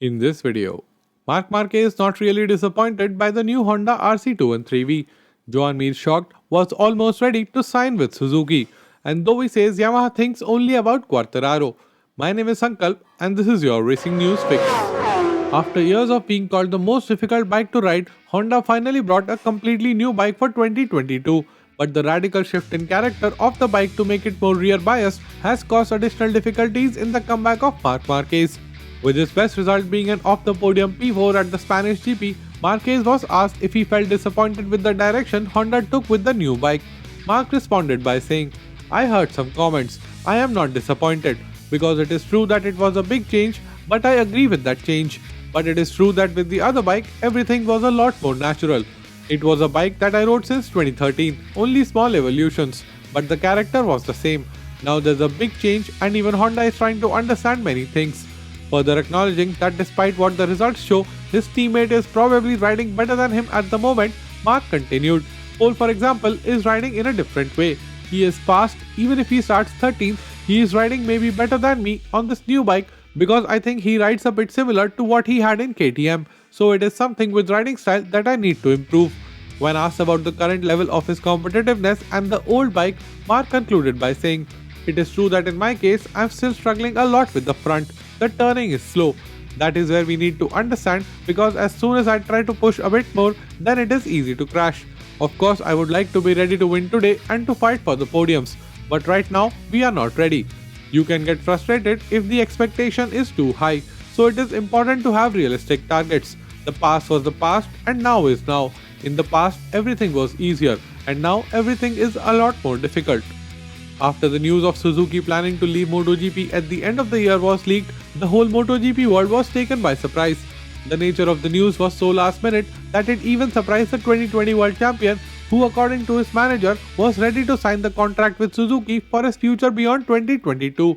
In this video, Marc Marquez is not really disappointed by the new Honda RC213V. Joan Mir shocked was almost ready to sign with Suzuki, and Dovi says Yamaha thinks only about Quartararo. My name is Sankalp and this is your Racing News Fix. After years of being called the most difficult bike to ride, Honda finally brought a completely new bike for 2022. But the radical shift in character of the bike to make it more rear biased has caused additional difficulties in the comeback of Marc Marquez. With his best result being an off-the-podium P4 at the Spanish GP, Marquez was asked if he felt disappointed with the direction Honda took with the new bike. Marc responded by saying, "I heard some comments. I am not disappointed because it is true that it was a big change, but I agree with that change. But it is true that with the other bike, everything was a lot more natural. It was a bike that I rode since 2013, only small evolutions, but the character was the same. Now there's a big change and even Honda is trying to understand many things." Further acknowledging that despite what the results show, his teammate is probably riding better than him at the moment, Marc continued. Pole, for example, is riding in a different way. He is fast, even if he starts 13th, he is riding maybe better than me on this new bike because I think he rides a bit similar to what he had in KTM, so it is something with riding style that I need to improve. When asked about the current level of his competitiveness and the old bike, Marc concluded by saying, "It is true that in my case, I'm still struggling a lot with the front. The turning is slow. That is where we need to understand because as soon as I try to push a bit more, then it is easy to crash. Of course, I would like to be ready to win today and to fight for the podiums, but right now, we are not ready. You can get frustrated if the expectation is too high, so it is important to have realistic targets. The past was the past and now is now. In the past, everything was easier, and now everything is a lot more difficult." After the news of Suzuki planning to leave Motogp at the end of the year was leaked, the whole Motogp world was taken by surprise. The nature of the news was so last minute that it even surprised the 2020 world champion, who according to his manager was ready to sign the contract with Suzuki for his future beyond 2022.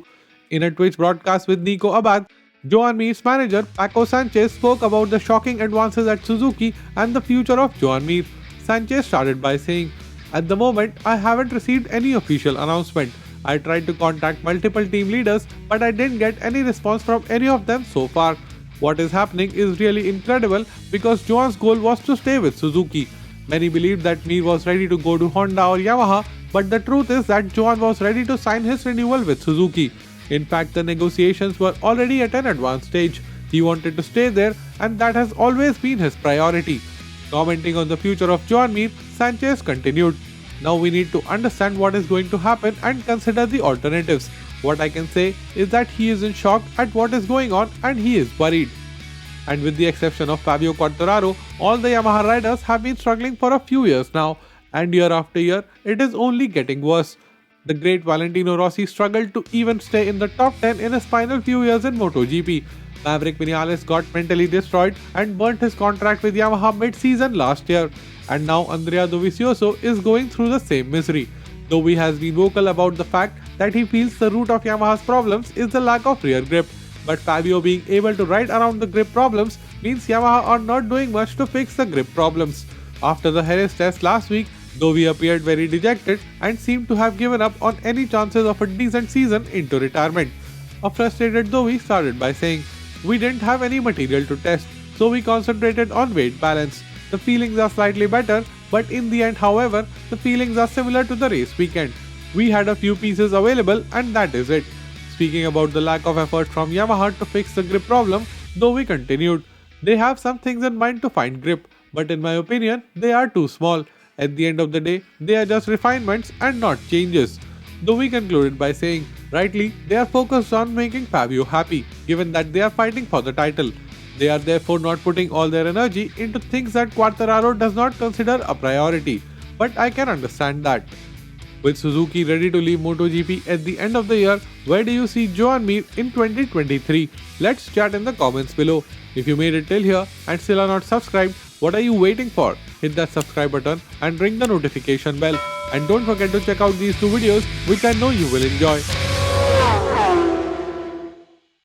In a Twitch broadcast with Nico Abad, Joan Mir's manager Pecco Sanchez spoke about the shocking advances at Suzuki and the future of Joan Mir. Sanchez started by saying, "At the moment, I haven't received any official announcement. I tried to contact multiple team leaders, but I didn't get any response from any of them so far. What is happening is really incredible because Joan's goal was to stay with Suzuki. Many believed that Mir was ready to go to Honda or Yamaha, but the truth is that Joan was ready to sign his renewal with Suzuki. In fact, the negotiations were already at an advanced stage. He wanted to stay there, and that has always been his priority." Commenting on the future of Joan Mir, Sanchez continued, "Now we need to understand what is going to happen and consider the alternatives. What I can say is that he is in shock at what is going on and he is worried." And with the exception of Fabio Quartararo, all the Yamaha riders have been struggling for a few years now, and year after year, it is only getting worse. The great Valentino Rossi struggled to even stay in the top 10 in his final few years in Motogp. Maverick Vinales got mentally destroyed and burnt his contract with Yamaha mid-season last year, and now Andrea Dovizioso is going through the same misery. Dovi has been vocal about the fact that he feels the root of Yamaha's problems is the lack of rear grip, but Fabio being able to ride around the grip problems means Yamaha are not doing much to fix the grip problems. After the Jerez test last week, Dovi appeared very dejected and seemed to have given up on any chances of a decent season into retirement. A frustrated Dovi started by saying, "We didn't have any material to test, so we concentrated on weight balance. The feelings are slightly better, but in the end, however, the feelings are similar to the race weekend. We had a few pieces available and that is it." Speaking about the lack of effort from Yamaha to fix the grip problem, Dovi continued, "They have some things in mind to find grip, but in my opinion, they are too small. At the end of the day, they are just refinements and not changes." Dovi concluded by saying, "Rightly, they are focused on making Fabio happy, given that they are fighting for the title. They are therefore not putting all their energy into things that Quartararo does not consider a priority, but I can understand that." With Suzuki ready to leave Motogp at the end of the year, where do you see Joan Mir in 2023? Let's chat in the comments below. If you made it till here and still are not subscribed, what are you waiting for? Hit that subscribe button and ring the notification bell. And don't forget to check out these two videos which I know you will enjoy.